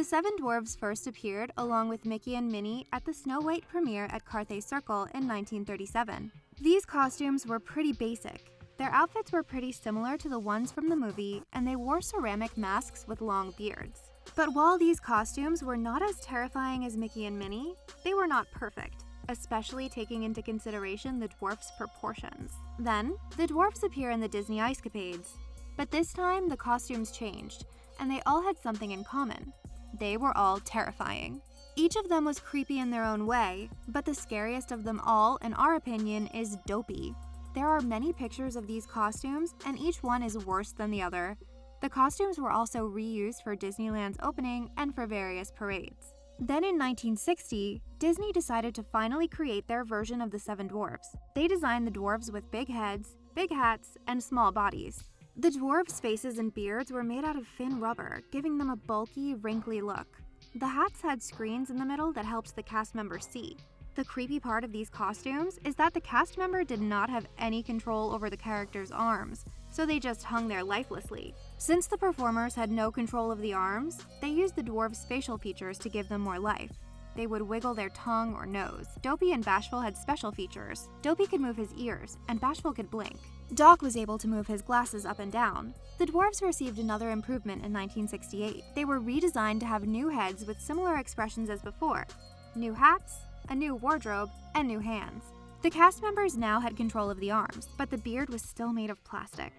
seven dwarves first appeared along with Mickey and Minnie at the Snow White premiere at Carthay Circle in 1937. These costumes were pretty basic. Their outfits were pretty similar to the ones from the movie, and they wore ceramic masks with long beards. But while these costumes were not as terrifying as Mickey and Minnie, they were not perfect, especially taking into consideration the dwarfs' proportions. Then, the dwarfs appear in the Disney Ice Capades. But this time, the costumes changed, and they all had something in common. They were all terrifying. Each of them was creepy in their own way, but the scariest of them all, in our opinion, is Dopey. There are many pictures of these costumes, and each one is worse than the other. The costumes were also reused for Disneyland's opening and for various parades. Then in 1960, Disney decided to finally create their version of the Seven Dwarfs. They designed the dwarves with big heads, big hats, and small bodies. The dwarves' faces and beards were made out of thin rubber, giving them a bulky, wrinkly look. The hats had screens in the middle that helped the cast members see. The creepy part of these costumes is that the cast member did not have any control over the character's arms, so they just hung there lifelessly. Since the performers had no control of the arms, they used the dwarves' facial features to give them more life. They would wiggle their tongue or nose. Dopey and Bashful had special features. Dopey could move his ears, and Bashful could blink. Doc was able to move his glasses up and down. The dwarves received another improvement in 1968. They were redesigned to have new heads with similar expressions as before. New hats, a new wardrobe, and new hands. The cast members now had control of the arms, but the beard was still made of plastic.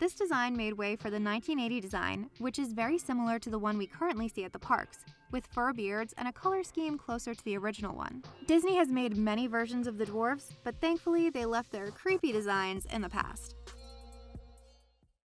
This design made way for the 1980 design, which is very similar to the one we currently see at the parks, with fur beards and a color scheme closer to the original one. Disney has made many versions of the dwarves, but thankfully they left their creepy designs in the past.